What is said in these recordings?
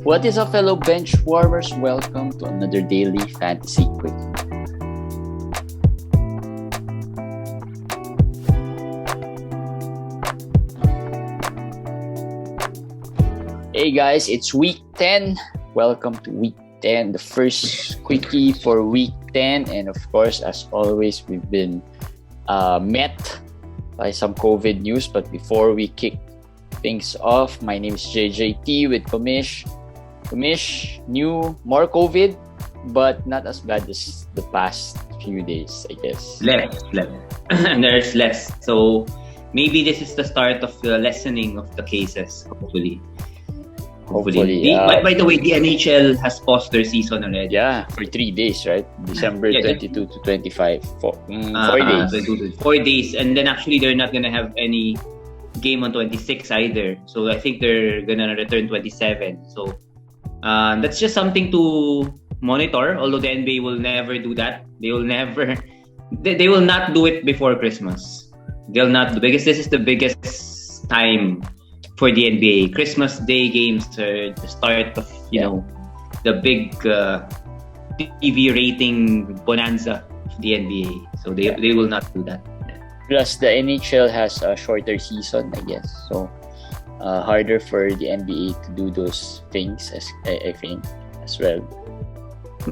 What is up, fellow bench warmers? Welcome to another daily fantasy quick. Hey guys, it's week 10. Welcome to week 10, the first quickie for week 10. And of course, as always, we've been met by some COVID news. But before we kick things off, my name is JJT with Komish. Komish, more COVID, but not as bad as the past few days, I guess. Less. There's less. So maybe this is the start of the lessening of the cases, hopefully. By the way, the NHL has paused their season already. Yeah, for 3 days, right? December 22 to 25. 4 days. 4 days. And then actually they're not going to have any game on 26 either. So I think they're going to return 27. So that's just something to monitor. Although the NBA will never do that. They will not do it before Christmas. They'll not, because this is the biggest time for the NBA. Christmas Day games are the start of the big TV rating bonanza of the NBA. So they will not do that. Plus the NHL has a shorter season, I guess. So harder for the NBA to do those things, as I think, as well.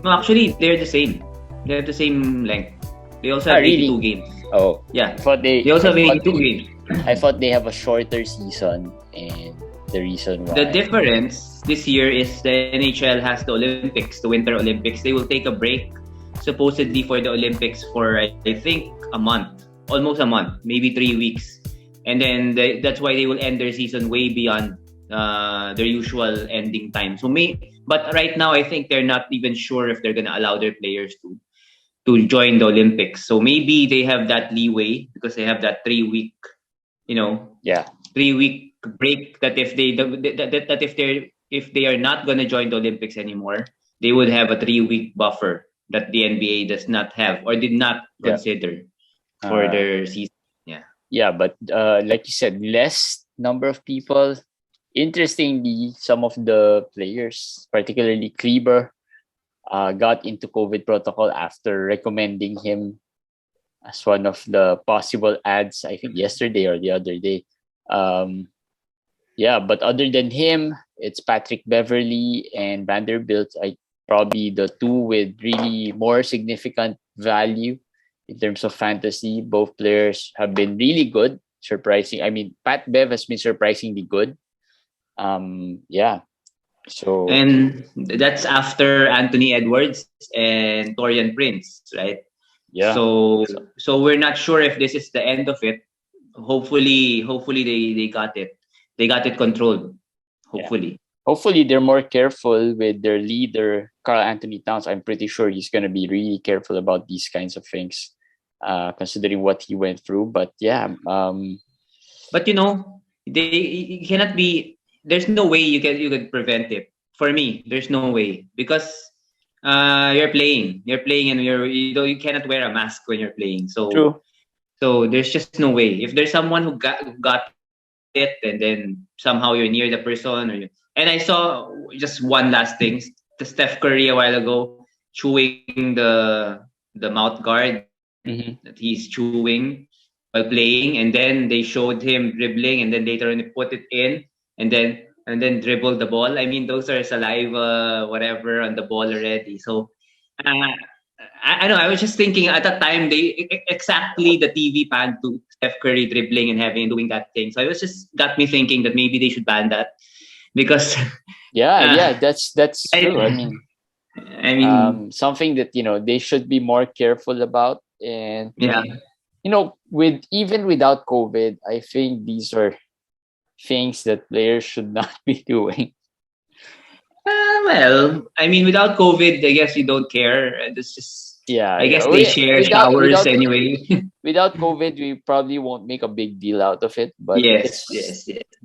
No, actually, they're the same. They're the same length. They also have 82 really? games. Oh, yeah. They also have 82 games. I thought they have a shorter season, and the reason why. The difference this year is the NHL has the Olympics, the Winter Olympics. They will take a break, supposedly, for the Olympics for, I think, a month. Almost a month. Maybe 3 weeks. And then that's why they will end their season way beyond their usual ending time. But right now, I think they're not even sure if they're going to allow their players to join the Olympics. So maybe they have that leeway because they have that 3 week 3 week break, that if they are not going to join the Olympics anymore, they would have a 3 week buffer that the NBA does not have or did not consider for their season. Yeah, but like you said, less number of people. Interestingly, some of the players, particularly Kleber, got into COVID protocol after recommending him as one of the possible ads, I think yesterday or the other day. But other than him, it's Patrick Beverley and Vanderbilt. Probably the two with really more significant value in terms of fantasy. Both players have been really good. Surprising. I mean, Pat Bev has been surprisingly good. So, and that's after Anthony Edwards and Torian Prince, right? Yeah. So we're not sure if this is the end of it. Hopefully they got it. They got it controlled. Hopefully. Yeah. Hopefully they're more careful with their leader, Karl Anthony Towns. I'm pretty sure he's gonna be really careful about these kinds of things, considering what he went through. But but it cannot be. There's no way you could prevent it. For me, there's no way, because you're playing and you cannot wear a mask when you're playing. So true. So there's just no way. If there's someone who got it, and then somehow you're near the person, and I saw just one last thing: the Steph Curry a while ago chewing the mouth guard that he's chewing while playing, and then they showed him dribbling, and then later on they put it in, and then dribbled the ball. I mean, those are saliva, whatever, on the ball already. So I know. I was just thinking at that time exactly the TV panned to Steph Curry dribbling and doing that thing. So it was just got me thinking that maybe they should ban that, because that's true. I mean, something that they should be more careful about. And without COVID, I think these are things that players should not be doing. Without COVID, I guess you don't care. It's just I guess they share showers anyway. Without COVID, we probably won't make a big deal out of it. But yes.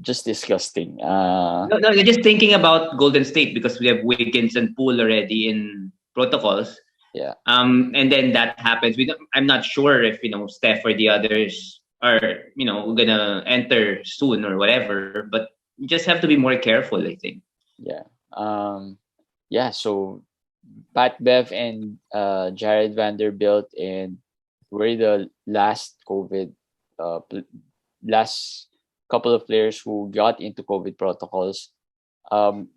Just disgusting. No, just thinking about Golden State, because we have Wiggins and Poole already in protocols. Yeah. And then that happens. I'm not sure if Steph or the others are gonna enter soon or whatever. But you just have to be more careful, I think. Yeah. Yeah, so Pat Bev and Jared Vanderbilt and were the last couple of players who got into COVID protocols. Um,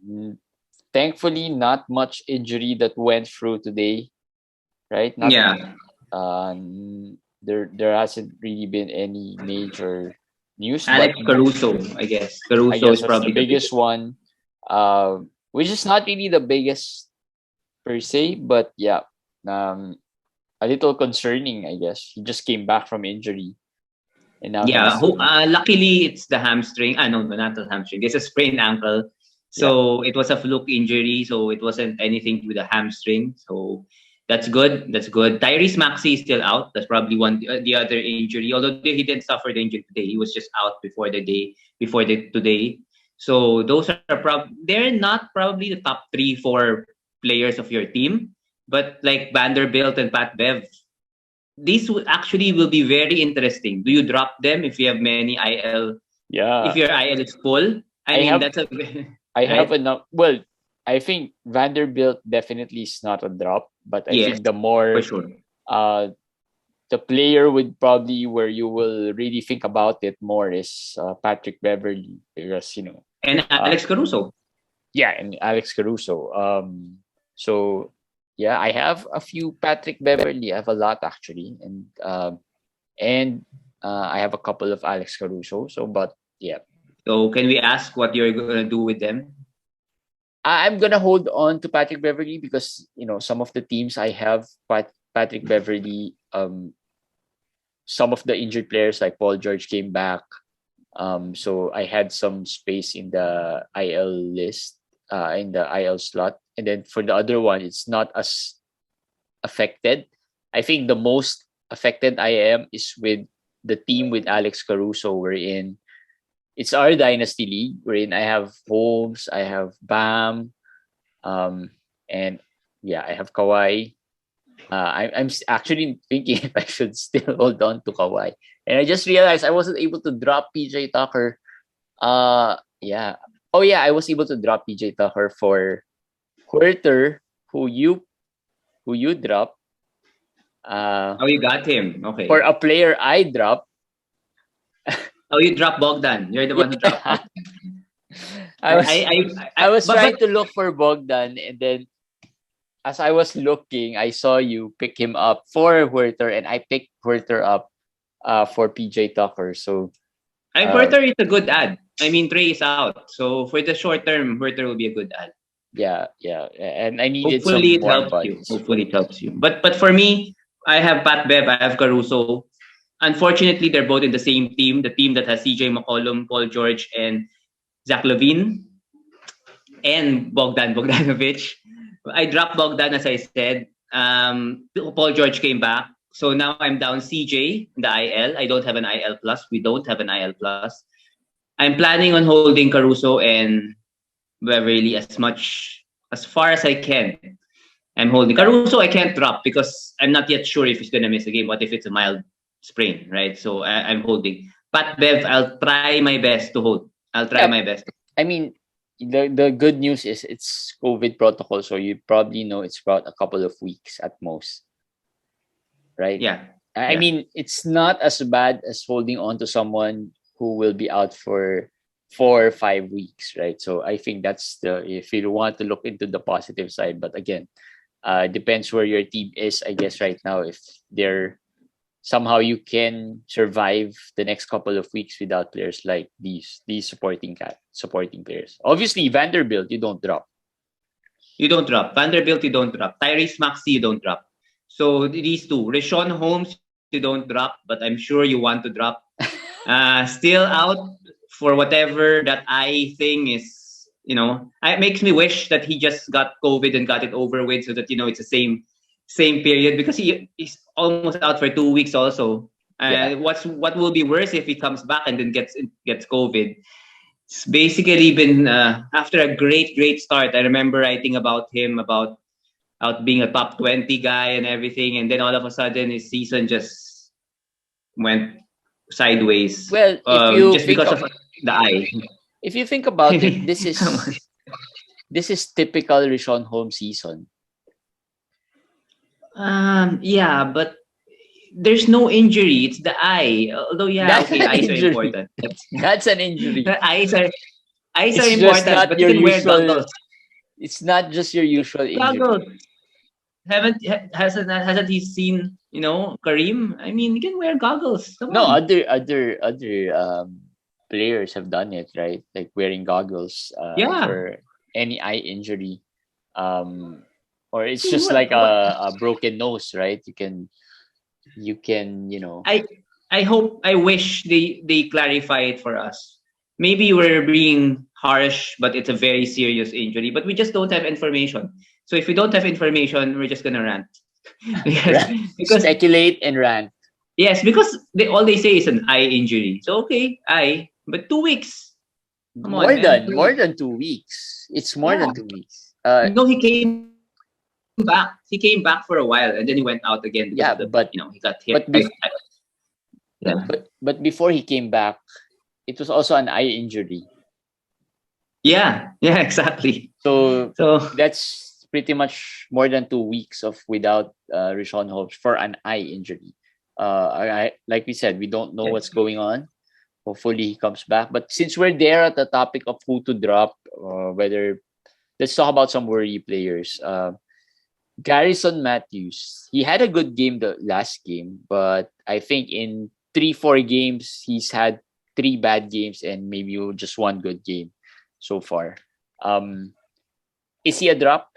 Thankfully, not much injury that went through today, right? Not Yeah. there hasn't really been any major news, but Alex Caruso, I guess. I Caruso guess is that's the probably the biggest biggest. one, which is not really the biggest per se, but yeah, um, a little concerning, I guess. He just came back from injury, and now Yeah. he's Luckily, it's the hamstring. No, not the hamstring. It's a sprained ankle. yeah, So it was a fluke injury. So it wasn't anything with the hamstring. So that's good. That's good. Tyrese Maxey is still out. That's probably the other injury. Although he didn't suffer the injury today, he was just out before the today. So those are they're not probably the top 3-4 players of your team, but like Vanderbilt and Pat Bev, these actually will be very interesting. Do you drop them if you have many IL? If yeah. your IL is full, I I mean have that's a I have right. enough. Well, I think Vanderbilt definitely is not a drop, but I Yes, think the for more sure. uh the player would probably where you will really think about it more is Patrick Beverly because And uh Alex Caruso. yeah, and Alex Caruso. So yeah, I have a few Patrick Beverly. I have a lot actually, and I have a couple of Alex Caruso. So, but yeah, So can we ask what you're gonna do with them? I'm gonna hold on to Patrick Beverly because some of the teams I have Patrick Beverly. Some of the injured players like Paul George came back. So I had some space in the IL list, in the IL slot, and then for the other one, it's not as affected. I think the most affected I am is with the team with Alex Caruso. We're in. It's our dynasty league. Wherein I have Holmes, I have Bam, um, and yeah, I have Kawhi. I'm actually thinking if I should still hold on to Kawhi. And I just realized I wasn't able to drop PJ Tucker. Yeah. Oh yeah, I was able to drop PJ Tucker for Huerter, who you dropped. Oh, you got him. For Okay. a player I dropped. Oh, you dropped Bogdan. You're the one who dropped Yeah. Bogdan. I was I was But trying to look for Bogdan, and then as I was looking, I saw you pick him up for Huerter, and I picked Huerter up for PJ Tucker. So uh, Werther is a good ad. I mean, Trey is out, so for the short term, Werther will be a good ad. yeah, and I needed Hopefully some it warm helps you. bodies. Hopefully it helps you. But for me, I have Pat Bev, I have Caruso. Unfortunately, they're both in the same team, the team that has CJ McCollum, Paul George, and Zach Levine, and Bogdanovic. I dropped Bogdan as I said. Paul George came back. So now I'm down CJ in the IL. I don't have an IL plus. We don't have an IL plus. I'm planning on holding Caruso and Beverly as far as I can. I'm holding Yeah, Caruso. I can't drop because I'm not yet sure if he's gonna miss a game. What if it's a mild sprain, right? So I'm holding. Pat Bev, I'll try my best to hold. I'll try yeah. my best. I mean, the good news is it's COVID protocol, so you probably know it's about a couple of weeks at most, right? Yeah, I yeah. mean, it's not as bad as holding on to someone who will be out for 4 or 5 weeks, right? So I think that's the if you want to look into the positive side. But again, depends where your team is, I guess, right now. If they're somehow you can survive the next couple of weeks without players like these supporting players. Obviously, Vanderbilt, you don't drop. You don't drop. Vanderbilt, you don't drop. Tyrese Maxey, you don't drop. So these two. Rashawn Holmes, you don't drop, but I'm sure you want to drop. Still out for whatever that eye thing is. It makes me wish that he just got COVID and got it over with, so that it's the same period because he's almost out for 2 weeks also. Yeah, What will be worse if he comes back and then gets COVID? It's basically been after a great start. I remember writing about him about out being a top 20 guy and everything, and then all of a sudden his season just went sideways well, if you just think because of of the eye. if you think about it, this Come on. is this is typical Richaun Holmes season. Yeah, but there's no injury. It's the eye. Although, yeah, That's okay, an eyes are injury. important. That's an injury. The eyes are It's just important, not but you your can wear usual. goggles. It's not just your usual injury. Goggles. Hasn't he seen Kareem? I mean, you can wear goggles. Come No, on. other players have done it, right? Like wearing goggles Yeah. for any eye injury. Or I it's mean, just like a broken nose, right? You can, I wish they clarify it for us. Maybe we're being harsh, but it's a very serious injury. But we just don't have information. So if we don't have information, we're just gonna rant. because speculate and rant. yes, because all they say is an eye injury. So okay, eye, but 2 weeks. Come on, man. More than 2 weeks. It's more Yeah. than 2 weeks. No, he came back. He came back for a while, and then he went out again because he got hit. But before he came back, it was also an eye injury. Yeah, exactly. So that's pretty much more than 2 weeks of without Richaun Holmes for an eye injury. Like we said, we don't know what's going on. Hopefully he comes back. But since we're there at the topic of who to drop, let's talk about some worry players. Garrison Matthews, he had a good game the last game, but I think in 3-4 games he's had 3 bad games and maybe just 1 good game so far. Is he a drop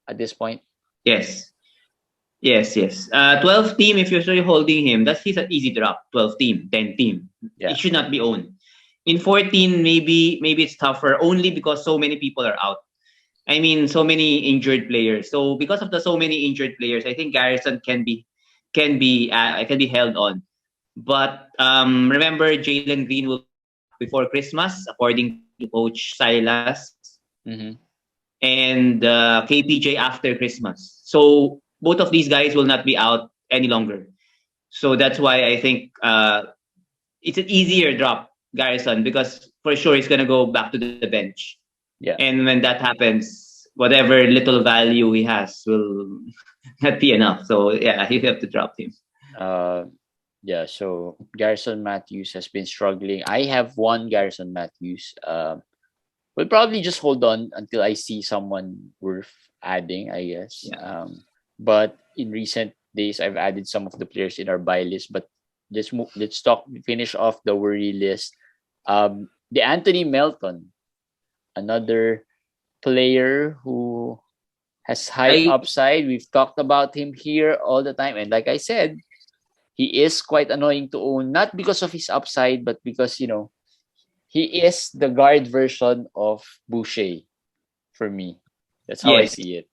at this point? Yes. 12 team, if you're still holding him, he's an easy drop. 12 team, 10 team. Yeah. It should not be owned. In 14, maybe it's tougher only because so many people are out. I mean, so many injured players. So because of the so many injured players, I think Garrison can be held on. But remember, Jaylen Green will before Christmas, according to Coach Silas, and KPJ after Christmas. So both of these guys will not be out any longer. So that's why I think it's an easier drop, Garrison, because for sure he's gonna go back to the bench. Yeah. And when that happens, whatever little value he has will not be enough. So yeah, you have to drop him. Yeah, so Garrison Matthews has been struggling. I have one Garrison Matthews. We'll probably just hold on until I see someone worth adding, I guess. Yeah. But in recent days, I've added some of the players in our buy list. But let's finish off the worry list. DeAnthony Melton, another player who has high upside. We've talked about him here all the time. And like I said, he is quite annoying to own, not because of his upside, but because, he is the guard version of Boucher for me. That's how I see it.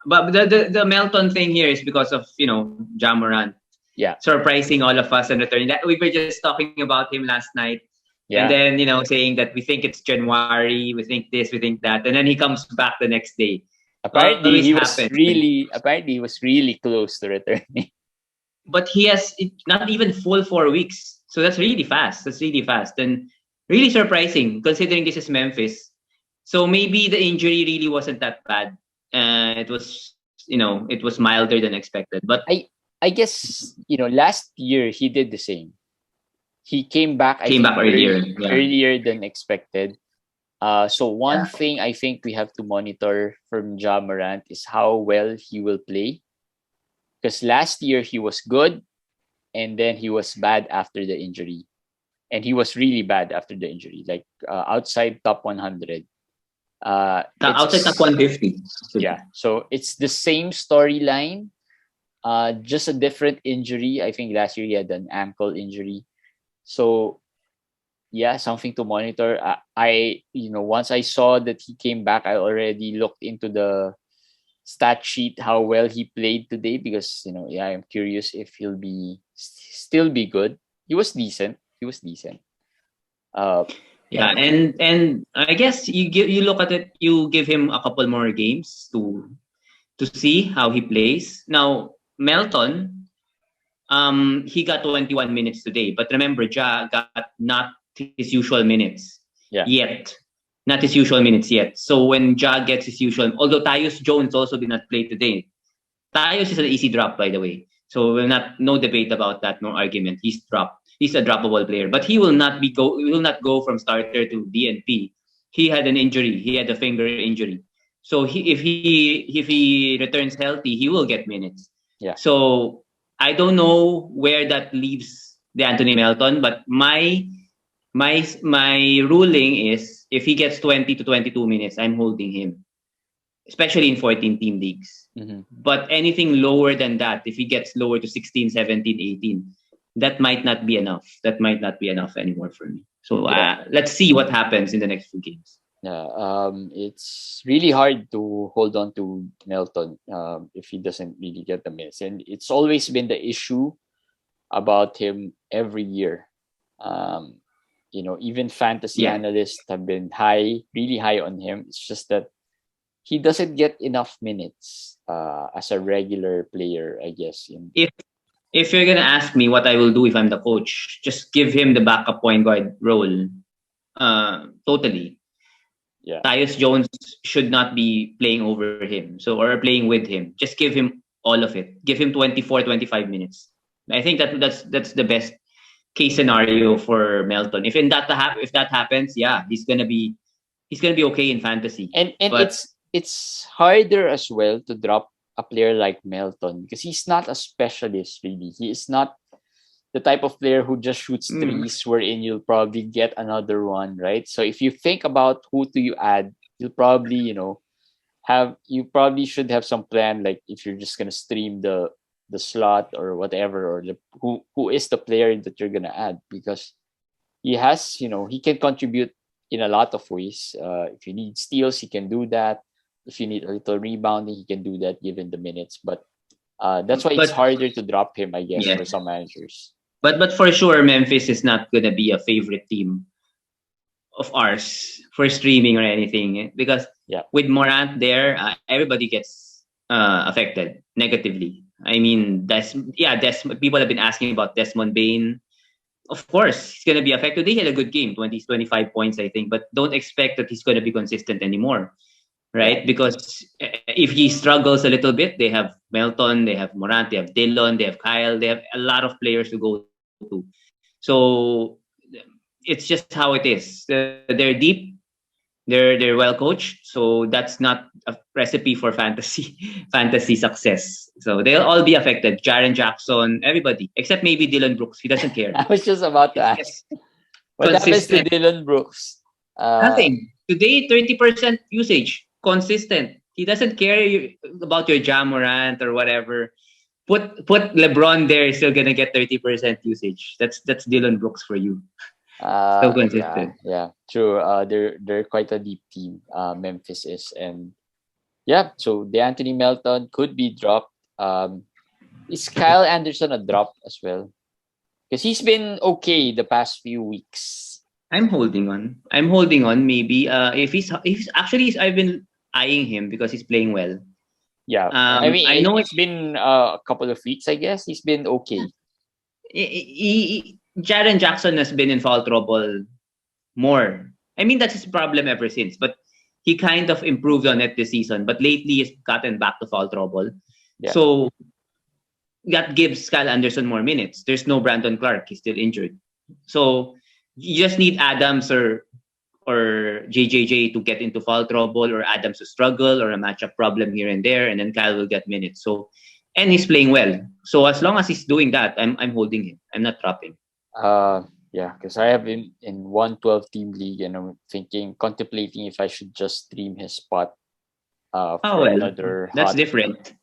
But the Melton thing here is because of, Ja Morant. Yeah. Surprising all of us and returning. That we were just talking about him last night. Yeah. And then, saying that we think it's January, we think this, we think that. And then he comes back the next day. Apparently, he was really close to returning. But he has not even full 4 weeks. So that's really fast. And really surprising considering this is Memphis. So maybe the injury really wasn't that bad. It was milder than expected. But I guess, last year he did the same. He came back earlier than expected. So one thing I think we have to monitor from Ja Morant is how well he will play. Because last year he was good and then he was bad after the injury. And he was really bad after the injury, like outside top 100. Outside top 150. Yeah, so it's the same storyline, just a different injury. I think last year he had an ankle injury. So, yeah, something to monitor. Once I saw that he came back, I already looked into the stat sheet how well he played today because I'm curious if he'll still be good. He was decent. And I guess you look at it, you give him a couple more games to see how he plays. Now Melton, he got 21 minutes today, but remember Ja got not his usual minutes yet. not his usual minutes yet. So when Ja gets his usual, although Tyus Jones also did not play today. Tyus is an easy drop, by the way. So no debate about that, no argument. He's dropped. He's a droppable player, but he will not go from starter to DNP. He had an injury. He had a finger injury. So if he returns healthy, he will get minutes. Yeah. So I don't know where that leaves DeAnthony Melton, but my ruling is if he gets 20 to 22 minutes, I'm holding him, especially in 14 team leagues. Mm-hmm. But anything lower than that, if he gets lower to 16, 17, 18, that might not be enough. That might not be enough anymore for me. So let's see what happens in the next few games. Yeah, it's really hard to hold on to Melton if he doesn't really get the minutes, and it's always been the issue about him every year. Even fantasy analysts have been really high on him. It's just that he doesn't get enough minutes as a regular player, I guess. If you're gonna ask me what I will do if I'm the coach, just give him the backup point guard role. Totally. Yeah. Tyus Jones should not be playing over him, or playing with him. Just give him all of it. Give him 24, 25 minutes. I think that's the best case scenario for Melton. If that happens, he's gonna be okay in fantasy. And it's harder as well to drop a player like Melton because he's not a specialist really. He is not the type of player who just shoots threes wherein you'll probably get another one, right? So if you think about who do you add, you'll probably, should have some plan, like if you're just gonna stream the slot or whatever, or who is the player that you're gonna add, because he has, he can contribute in a lot of ways. If you need steals, he can do that. If you need a little rebounding, he can do that given the minutes. But that's why it's harder to drop him, I guess, for some managers. But for sure, Memphis is not gonna be a favorite team of ours for streaming or anything, because with Morant there, everybody gets affected negatively. I mean, people have been asking about Desmond Bain. Of course, he's gonna be affected. He had a good game, 20, 25 points, I think, but don't expect that he's gonna be consistent anymore, right? Because if he struggles a little bit, they have Melton, they have Morant, they have Dillon, they have Kyle, they have a lot of players to go to. So it's just how it is. They're deep, they're well coached, so that's not a recipe for fantasy success. So they'll all be affected. Jaren Jackson, everybody except maybe Dylan Brooks. He doesn't care. I was just about to ask, what happens to Dylan Brooks? Nothing. Today, 30% usage, consistent. He doesn't care about your Ja Morant or whatever. Put LeBron there, still gonna get 30% usage. That's Dylan Brooks for you. So consistent. Yeah, true. They're quite a deep team. Memphis is, and so DeAnthony Melton could be dropped. Is Kyle Anderson a drop as well? Because he's been okay the past few weeks. I'm holding on. Maybe if he's actually, I've been eyeing him because he's playing well. Yeah, I know it's been a couple of weeks. I guess he's been okay. Jaren Jackson has been in foul trouble more. I mean, that's his problem ever since. But he kind of improved on it this season. But lately, he's gotten back to foul trouble. Yeah. So that gives Kyle Anderson more minutes. There's no Brandon Clark. He's still injured. So you just need Adams or JJJ to get into foul trouble, or Adams to struggle, or a matchup problem here and there, and then Kyle will get minutes. So, and he's playing well. So as long as he's doing that, I'm holding him. I'm not dropping. Because I have been in 112 team league, and I'm contemplating if I should just stream his spot. Another that's different.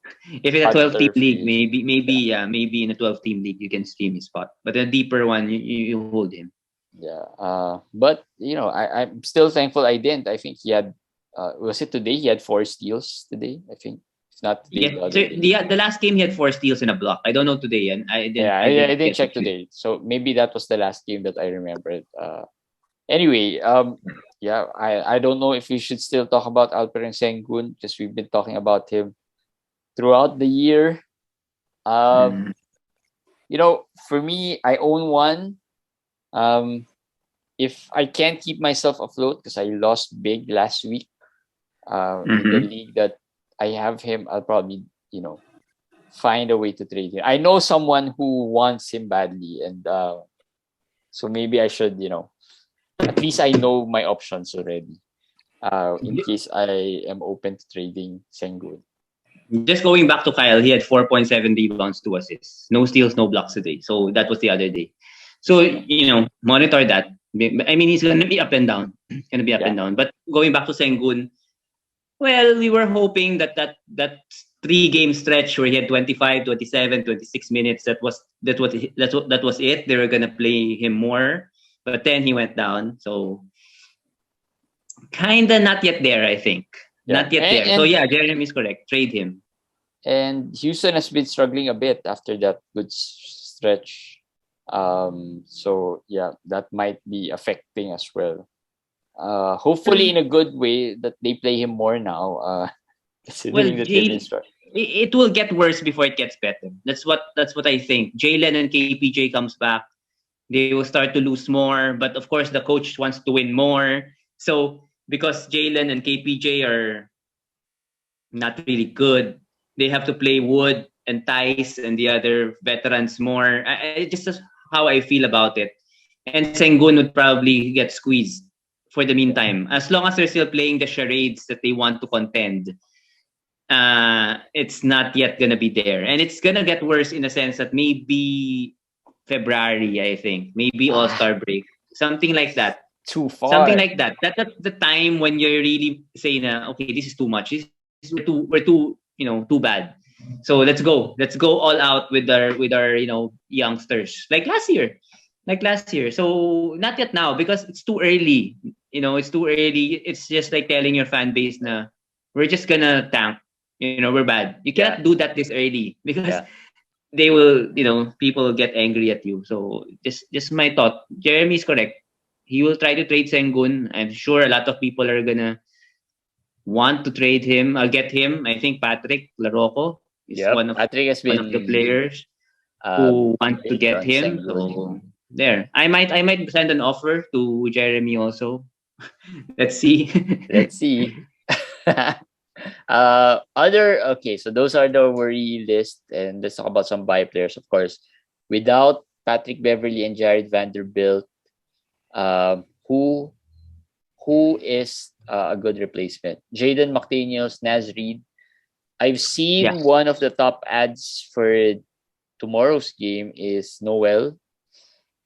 If it's a 12 team league, maybe in a 12 team league you can stream his spot, but a deeper one you hold him. Yeah. But I'm still thankful I didn't. I think he had. Was it today? He had 4 steals today. I think. Not today, the last game he had 4 steals in a block. I don't know today, and I didn't check today. So maybe that was the last game that I remembered. Anyway, I don't know if we should still talk about Alperen Sengun, because we've been talking about him throughout the year. For me, I own one. if I can't keep myself afloat because I lost big last week in the league that I have him, I'll probably, find a way to trade him. I know someone who wants him badly, and so maybe I should, at least I know my options already. In case I am open to trading Sengun. Just going back to Kyle, he had 4.7 rebounds, 2 assists. No steals, no blocks today. So that was the other day. So, monitor that. I mean, he's going to be up and down. And down. But going back to Sengun, well, we were hoping that 3-game stretch where he had 25, 27, 26 minutes, that was it. They were going to play him more. But then he went down. So kind of not yet there, I think. Not yet there. So yeah, Jeremy is correct. Trade him. And Houston has been struggling a bit after that good stretch. So yeah, that might be affecting as well. Hopefully in a good way that they play him more now. It will get worse before it gets better. That's what I think. Jaylen and KPJ comes back. They will start to lose more, but of course the coach wants to win more. So because Jaylen and KPJ are not really good, they have to play Wood and Tice and the other veterans more. Just how I feel about it. And Sengun would probably get squeezed for the meantime. As long as they're still playing the charades that they want to contend, it's not yet going to be there. And it's going to get worse in the sense that maybe February, I think. Maybe All-Star break. Something like that. Too far. Something like that. That's the time when you're really saying, okay, this is too much. We're too bad. So let's go all out with our youngsters like last year. So not yet now because it's too early. It's too early. It's just like telling your fan base na we're just gonna tank. We're bad. You cannot do that this early because they will, people will get angry at you. So just my thought. Jeremy is correct. He will try to trade Sengun. I'm sure a lot of people are gonna want to trade him. I'll get him. I think Patrick Larocco is one of the players who want to get him. So there, I might send an offer to Jeremy also. Let's see. So those are the worry list, and let's talk about some buy players. Of course, without Patrick Beverley and Jared Vanderbilt, who is a good replacement? Jaden McDaniels, Naz Reid. I've seen one of the top ads for tomorrow's game is Noel.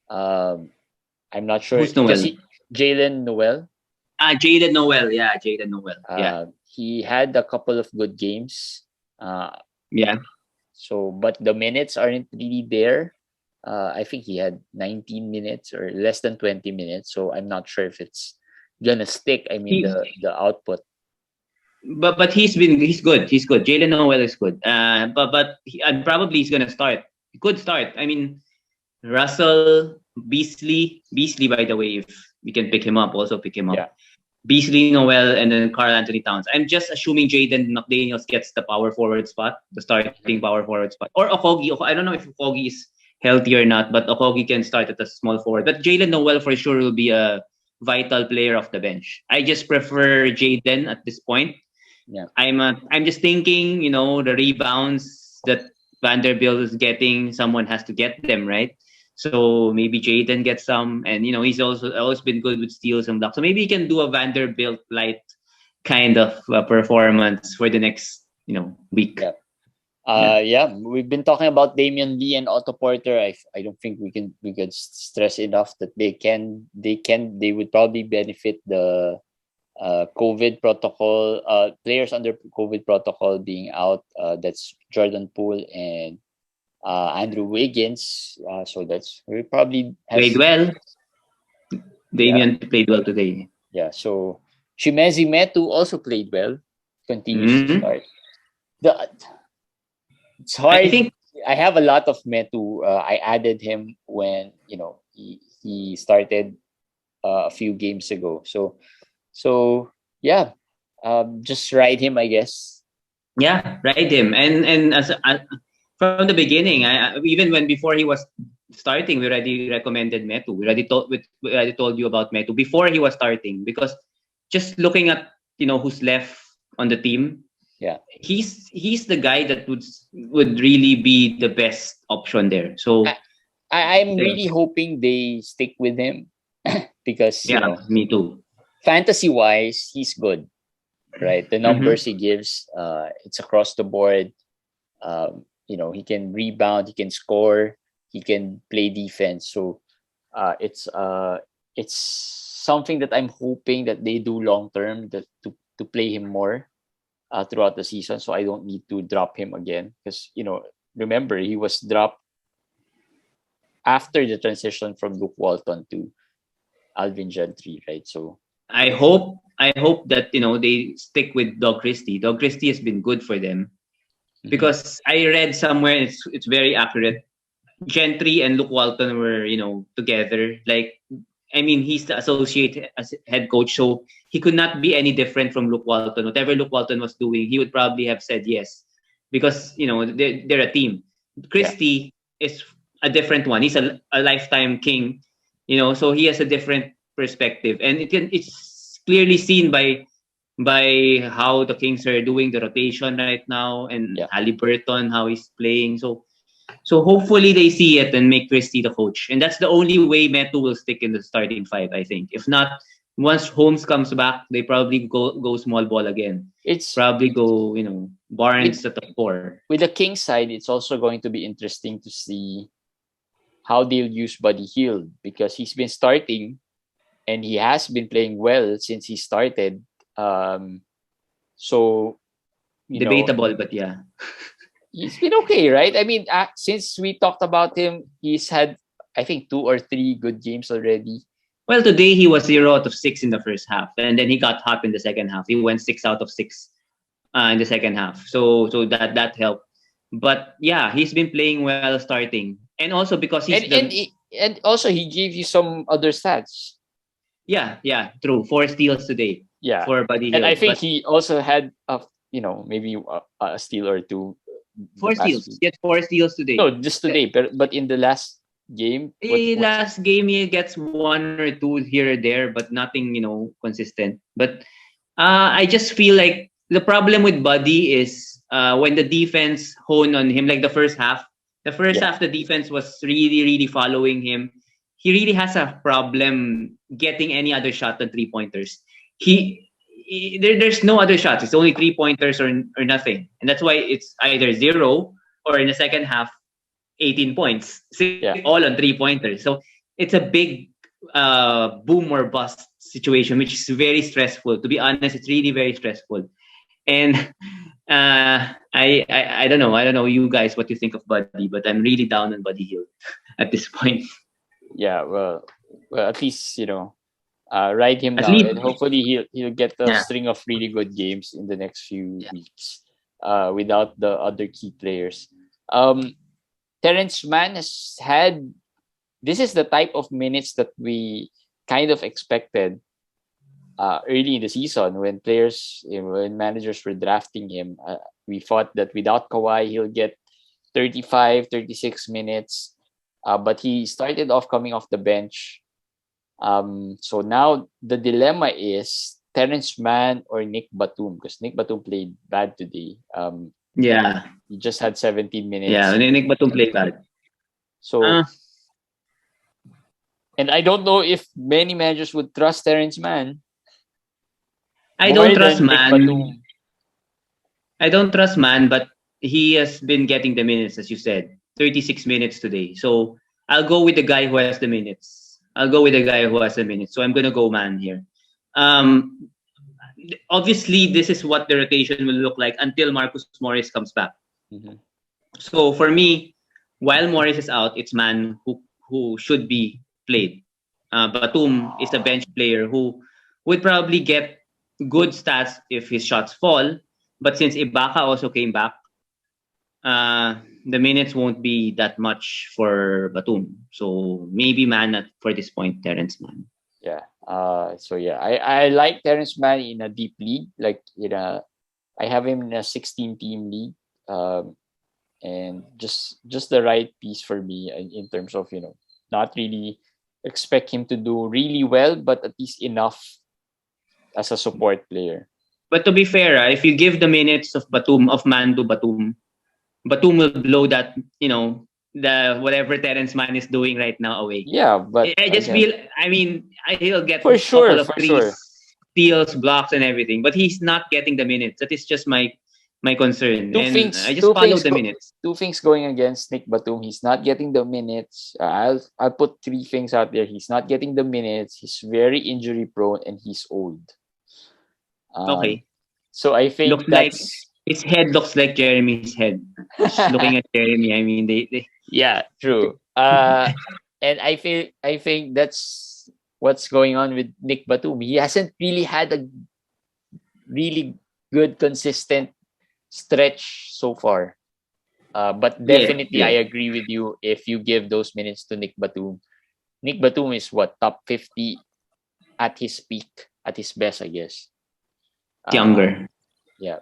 I'm not sure. Who's Noel? Jaylen Noel. Jaylen Noel. Yeah, Jaylen Noel. He had a couple of good games. So, but the minutes aren't really there. I think he had 19 minutes or less than 20 minutes. So I'm not sure if it's gonna stick. I mean, the output. But he's good. Jaylen Noel is good. But probably he's gonna start. He could start. I mean, Russell, Beasley, by the way, if we can pick him up, also pick him up. Yeah. Beasley, Noel, and then Karl Anthony Towns. I'm just assuming Jaden McDaniels gets the power forward spot, the starting power forward spot. Or Okogie. I don't know if Okogie is healthy or not, but Okogie can start at a small forward. But Jaylen Noel for sure will be a vital player off the bench. I just prefer Jaden at this point. Yeah. I'm just thinking, the rebounds that Vanderbilt is getting, someone has to get them, right? So maybe Jaden gets some, and he's also always been good with steals and blocks. So maybe he can do a Vanderbilt light kind of performance for the next week. We've been talking about Damian Lee and Otto Porter. I don't think we can stress enough that they would probably benefit the COVID protocol players under COVID protocol being out. That's Jordan Poole and Andrew Wiggins. So that's we probably played well. Damian played well today. Yeah. So Chimezie Metu also played well. Continues to start. It's hard. I think I have a lot of Metu. I added him when he started a few games ago. So yeah, just ride him, I guess. Yeah, ride him, and as from the beginning, even before he was starting, we already recommended Metu. We already told you about Metu before he was starting, because just looking at who's left on the team, Yeah. he's the guy that would really be the best option there. So I'm really hoping they stick with him because me too. Fantasy wise, he's good, right? The numbers he gives, it's across the board. He can rebound, he can score, he can play defense. So it's something that I'm hoping that they do long term, that to play him more throughout the season, so I don't need to drop him again. Because remember, he was dropped after the transition from Luke Walton to Alvin Gentry, right? So I hope that they stick with Doug Christie. Doug Christie has been good for them, because I read somewhere, it's very accurate. Gentry and Luke Walton were together. Like, I mean, he's the associate as head coach, so he could not be any different from Luke Walton. Whatever Luke Walton was doing, he would probably have said yes, because they're a team. Christie is a different one. He's a lifetime king, so he has a different perspective, and it's clearly seen by how the Kings are doing the rotation right now, and Haliburton, how he's playing. So hopefully they see it and make Christie the coach, and that's the only way Metu will stick in the starting five, I think. If not, once Holmes comes back, they probably go small ball again. It's probably go Barnes at the 4. With the Kings side, it's also going to be interesting to see how they'll use Buddy Hield, because he's been starting and he has been playing well since he started. So debatable, but yeah. He's been okay, right? I mean, since we talked about him, he's had, I think, 2 or 3 good games already. Well, today he was 0 out of 6 in the first half, and then he got hot in the second half. He went 6 out of 6 in the second half. So that helped. But yeah, he's been playing well starting, and also because and also he gave you some other stats. Yeah, true. 4 steals today. Yeah, for Buddy Hield. And I think he also had maybe a steal or 2. 4 steals. He had 4 steals today. No, just today. But in the last game, last game he gets 1 or 2 here or there, but nothing consistent. But I just feel like the problem with Buddy is when the defense hone on him, like the first half. The first half, the defense was really, really following him. He really has a problem getting any other shot than 3-pointers. There's no other shots. It's only 3-pointers or nothing, and that's why it's either 0 or in the second half, 18 points, all on 3-pointers. So it's a big boom or bust situation, which is very stressful. To be honest, it's really very stressful. And I don't know. I don't know you guys what you think of Buddy, but I'm really down on Buddy Hield at this point. Yeah, well, at least ride him now, and hopefully he'll get a string of really good games in the next few weeks without the other key players. Terrence Mann has had, this is the type of minutes that we kind of expected early in the season when when managers were drafting him. We thought that without Kawhi, he'll get 35, 36 minutes. But he started off coming off the bench. So now the dilemma is Terrence Mann or Nick Batum, because Nick Batum played bad today. He just had 17 minutes. Yeah, Nick Batum played bad. So, and I don't know if many managers would trust Terrence Mann. I don't trust Mann, but he has been getting the minutes, as you said, 36 minutes today. So I'll go with the guy who has the minutes. So I'm going to go Mann here. Obviously, this is what the rotation will look like until Marcus Morris comes back. So for me, while Morris is out, it's Mann who should be played. Batum is a bench player who would probably get good stats if his shots fall. But since Ibaka also came back, the minutes won't be that much for Batum. So maybe Mann for this point, Terrence Mann. Yeah. I like Terrence Mann in a deep league. Like I have him in a 16-team league. and just the right piece for me in terms of not really expect him to do really well, but at least enough as a support player. But to be fair, if you give the minutes of Batum, of Mando Batum, Batum will blow that, the whatever Terrence Mann is doing right now away. Yeah, but I just again, feel, he'll get for a couple sure, of for threes, sure. steals, blocks, and everything. But he's not getting the minutes. That is just my concern. Two And I things, just two follow things, the minutes. two things going against Nick Batum. He's not getting the minutes. I'll put three things out there. He's not getting the minutes. He's very injury prone, and he's old. Okay. So I think Looks like that's his head looks like Jeremy's head. Just looking at Jeremy, I mean, they yeah, true. And I think that's what's going on with Nick Batum. He hasn't really had a really good consistent stretch so far. But definitely, I yeah. agree with you. If you give those minutes to Nick Batum is what, top 50 at his peak, at his best, I guess. Younger. Yeah.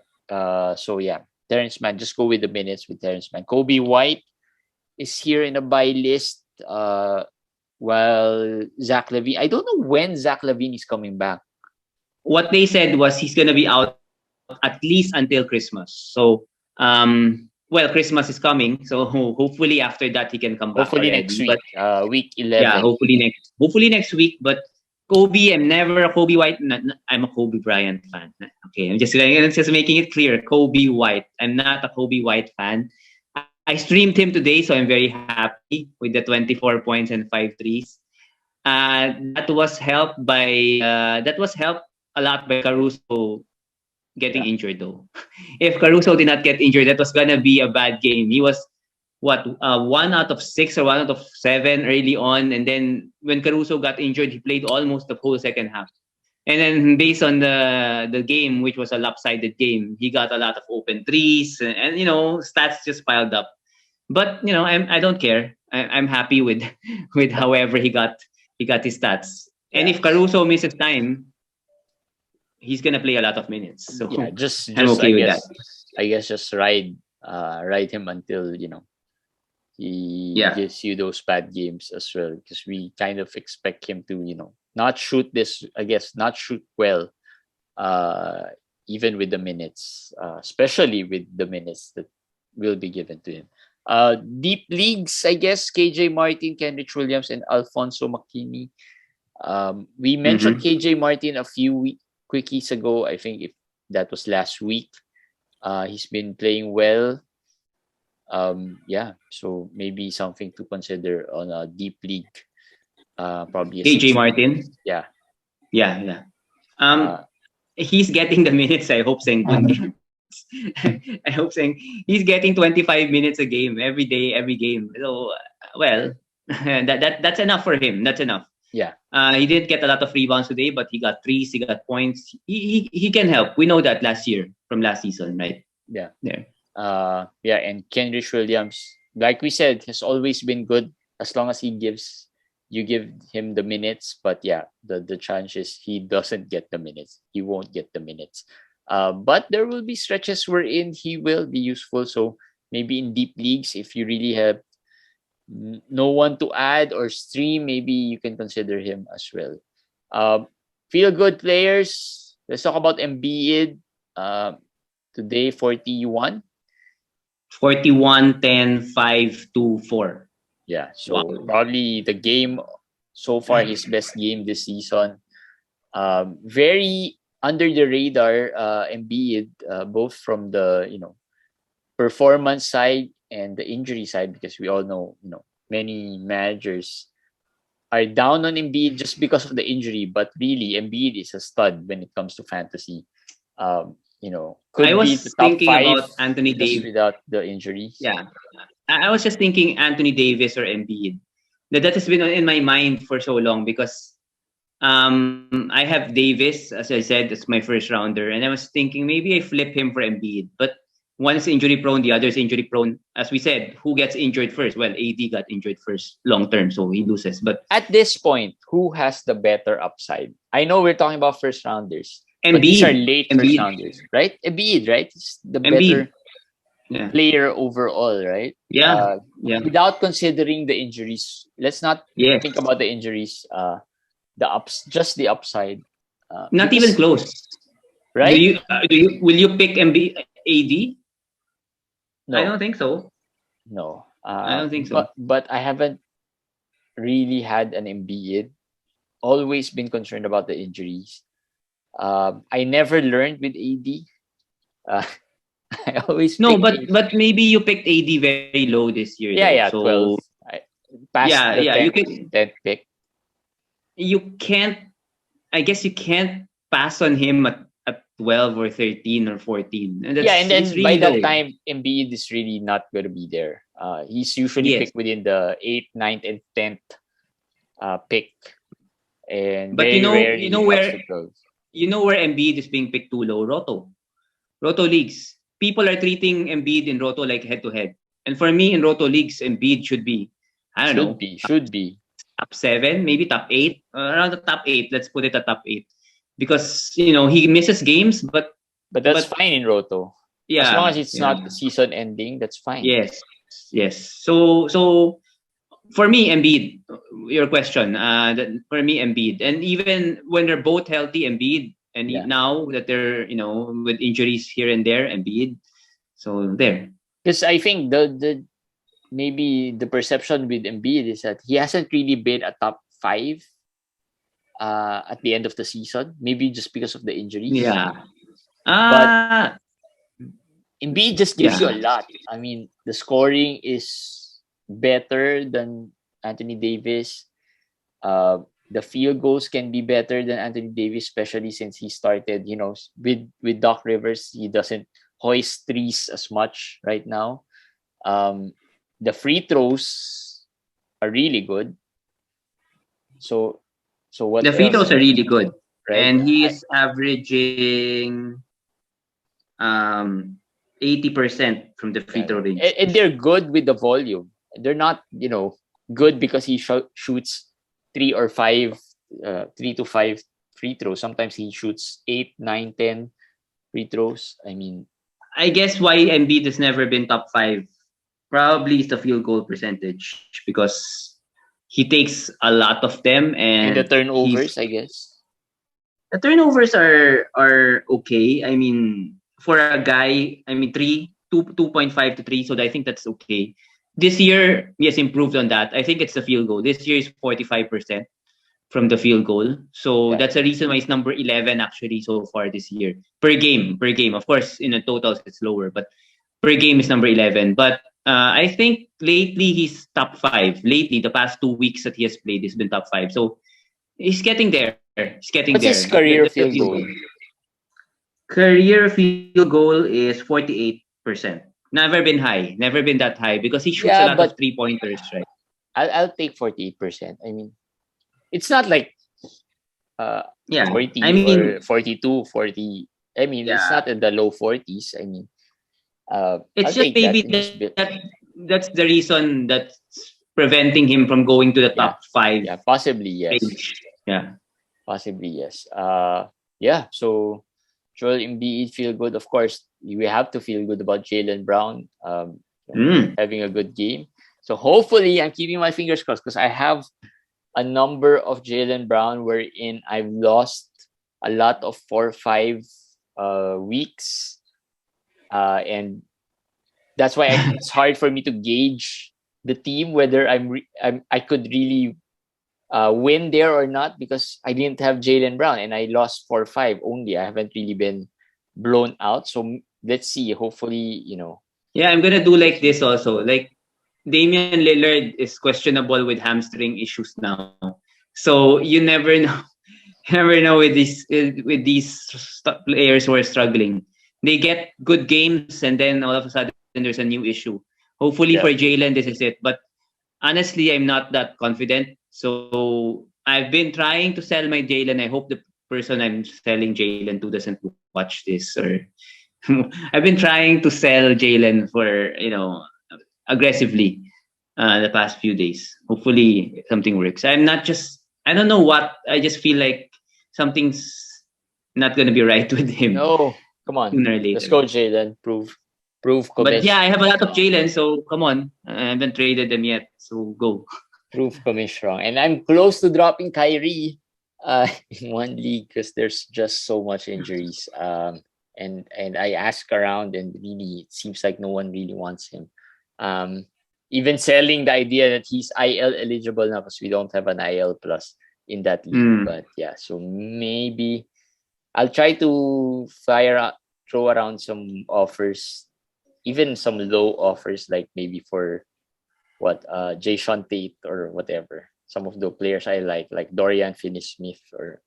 So yeah, Terrence Mann. Just go with the minutes with Terrence Mann. Kobe White is here in a buy list. While Zach LaVine, I don't know when Zach LaVine is coming back. What they said was he's gonna be out at least until Christmas. So, well, Christmas is coming, so hopefully after that he can come back Hopefully already. next week, But week yeah, 11. hopefully next week. But Kobe, I'm never a Kobe White. I'm a Kobe Bryant fan. Okay, I'm just making it clear. Kobe White. I'm not a Kobe White fan. I streamed him today, so I'm very happy with the 24 points and 5 threes. That was helped a lot by Caruso getting injured though. If Caruso did not get injured, that was gonna be a bad game. He was 1 out of 6 or 1 out of 7 early on, and then when Caruso got injured, he played almost the whole second half. And then based on the game, which was a lopsided game, he got a lot of open threes, and stats just piled up. But I don't care. I'm happy with with however he got his stats. And if Caruso misses time, he's gonna play a lot of minutes. So yeah, just I'm okay with that. I guess just ride him until he gives you those bad games as well, because we kind of expect him to not shoot well, even with the minutes, especially with the minutes that will be given to him. Deep leagues, I guess, KJ Martin, Kenrich Williams, and Alfonso McKinney. We mentioned KJ Martin a few quickies ago. I think if that was last week. He's been playing well. So maybe something to consider on a deep league. Probably a KJ Martin. Yeah. He's getting the minutes. I hope saying good games. I hope saying he's getting 25 minutes a game every day, every game. So well, that's enough for him. That's enough. Yeah. He didn't get a lot of rebounds today, but he got threes, he got points. He can help. We know that from last season, right? Yeah. There. And Kenrich Williams, like we said, has always been good as long as you give him the minutes. But yeah, the chance is he doesn't get the minutes. He won't get the minutes. But there will be stretches wherein he will be useful. So maybe in deep leagues, if you really have no one to add or stream, maybe you can consider him as well. Feel good players. Let's talk about Embiid. Today, 41. 41, 10, 5, 2, 4. Yeah, so probably the game so far, his best game this season. Very under the radar, Embiid, both from the performance side and the injury side, because we all know many managers are down on Embiid just because of the injury, but really Embiid is a stud when it comes to fantasy. Could I was be the top thinking 5 about Anthony Davis without the injuries. Yeah, I was just thinking Anthony Davis or Embiid. That has been in my mind for so long because I have Davis, as I said, as my first rounder, and I was thinking maybe I flip him for Embiid, but one is injury prone, the other is injury prone. As we said, who gets injured first? Well, AD got injured first long term, so he loses. But at this point, who has the better upside? I know we're talking about first rounders. Embiid. But these are late first rounders, right? Embiid, right? It's the Embiid. better. player overall, right? Yeah. Without considering the injuries, let's not think about the injuries. Just the upside. Not even close. Right? Will you pick AD? No. I don't think so. No. I don't think so. But I haven't really had an Embiid. Always been concerned about the injuries. I never learned with AD. I always but maybe you picked AD very low this year. Yeah, so 12. Past the 10th pick. You can't. I guess you can't pass on him at 12 or 13 or 14. And then really by that low. time, Embiid is really not going to be there. He's usually picked within the 8th, 9th, and 10th pick. And but very rarely you know where Embiid is being picked too low? Roto leagues. People are treating Embiid in Roto like head to head. And for me, in Roto leagues, Embiid should be, should be top 7, maybe top 8, around the top 8. Let's put it at top 8, because he misses games, but that's fine in Roto. Yeah, as long as it's not season ending, that's fine. Yes. So for me, Embiid, your question, for me, Embiid, and even when they're both healthy, Embiid, and now that they're with injuries here and there, Embiid. So there. Because I think the maybe the perception with Embiid is that he hasn't really been a top 5 at the end of the season. Maybe just because of the injuries. Yeah. But Embiid just gives you a lot. I mean, the scoring is better than Anthony Davis. The field goals can be better than Anthony Davis, especially since he started, with Doc Rivers. He doesn't hoist threes as much right now. The free throws are really good. So what? The free throws are really good, right? And he's averaging 80% from the free throw range. And they're good with the volume. They're not, good because he shoots 3 or 5, 3 to 5 free throws. Sometimes he shoots 8, 9, 10 free throws. I mean, I guess why Embiid has never been top 5 probably is the field goal percentage, because he takes a lot of them, and the turnovers, I guess. The turnovers are okay. I mean, for a guy, 2.5 to 3, so I think that's okay. This year, yes, improved on that. I think it's the field goal. This year is 45% from the field goal. So that's the reason why it's number 11 actually so far this year. Per game. Of course, in the totals, it's lower, but per game is number 11. But I think lately he's top 5. Lately, the past 2 weeks that he has played, he's been top 5. So he's getting there. What's his career field goal? Career field goal is 48%. Never been high. Never been that high, because he shoots a lot of 3-pointers, right? I'll take 48%. I mean, it's not like 40 or 42, 40. I mean, it's not in the low 40s. I mean, it's just maybe that's the reason that's preventing him from going to the top 5. Yeah, possibly yes. Yeah, possibly yes. So Joel Embiid feel good. Of course, we have to feel good about Jaylen Brown having a good game. So hopefully, I'm keeping my fingers crossed, because I have a number of Jaylen Brown wherein I've lost a lot of 4 or 5 weeks, and that's why it's hard for me to gauge the team whether I could really win there or not, because I didn't have Jaylen Brown and I lost 4 or 5 only. I haven't really been blown out. So let's see. Hopefully, Yeah, I'm gonna do like this also. Like, Damian Lillard is questionable with hamstring issues now, so you never know. Never know with these players who are struggling. They get good games, and then all of a sudden there's a new issue. Hopefully for Jaylen, this is it. But honestly, I'm not that confident. So I've been trying to sell my Jaylen. I hope the person I'm selling Jaylen to doesn't watch this. Or I've been trying to sell Jaylen for aggressively the past few days. Hopefully something works. I don't know what. I just feel like something's not gonna be right with him. No, come on. Sooner or later. Let's go, Jaylen. Prove. Proof, But commish. yeah, I have a lot of Jaylen, so come on. I haven't traded them yet, so go. Proof, commish wrong. And I'm close to dropping Kyrie in one league because there's just so much injuries. And I ask around, and really, it seems like no one really wants him. Even selling the idea that he's IL eligible now because we don't have an IL plus in that league. But yeah, so maybe I'll try to throw around some offers, even some low offers, like maybe for Jason Tate or whatever. Some of the players I like Dorian Finney-Smith, or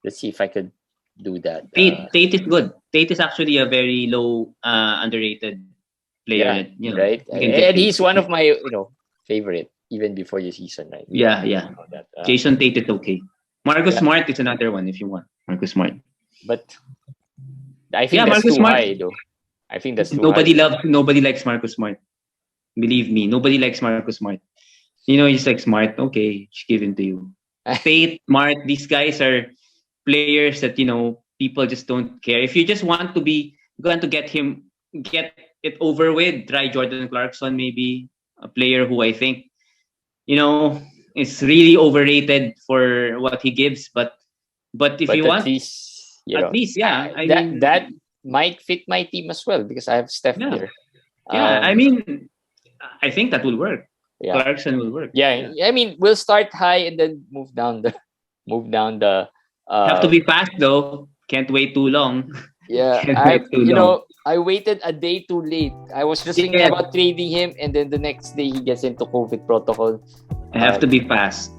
let's see if I could do that. Tate is good. Tate is actually a very low, underrated player. Yeah, right. And he's one of my favorite even before the season, right? Yeah. That, Jason Tate is okay. Marcus Smart is another one if you want. Marcus Smart. But I think that's Marcus too Smart, high, though. I think that's too high. Nobody likes Marcus Smart. Believe me, nobody likes Marcus Smart. He's like Smart. Okay, just give him to you. Tate, Smart, these guys are players that people just don't care. If you just want to get it over with, try Jordan Clarkson, maybe a player who I think is really overrated for what he gives. But if you want, at least, yeah, that might fit my team as well because I have Steph here. Yeah, I think that will work. Yeah. Clarkson will work. Yeah, I mean, we'll start high and then move down the. Have to be fast though. Can't wait too long. Yeah, I waited a day too late. I was just thinking about trading him, and then the next day he gets into COVID protocol. I have to be fast.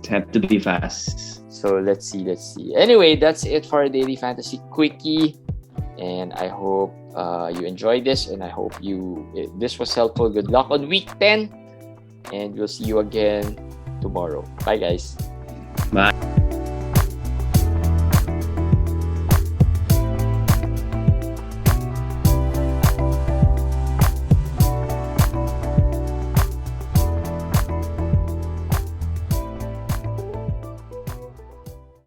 So let's see. Anyway, that's it for our Daily Fantasy Quickie. And I hope you enjoyed this, and I hope this was helpful. Good luck on week 10, and we'll see you again tomorrow. Bye, guys. Bye.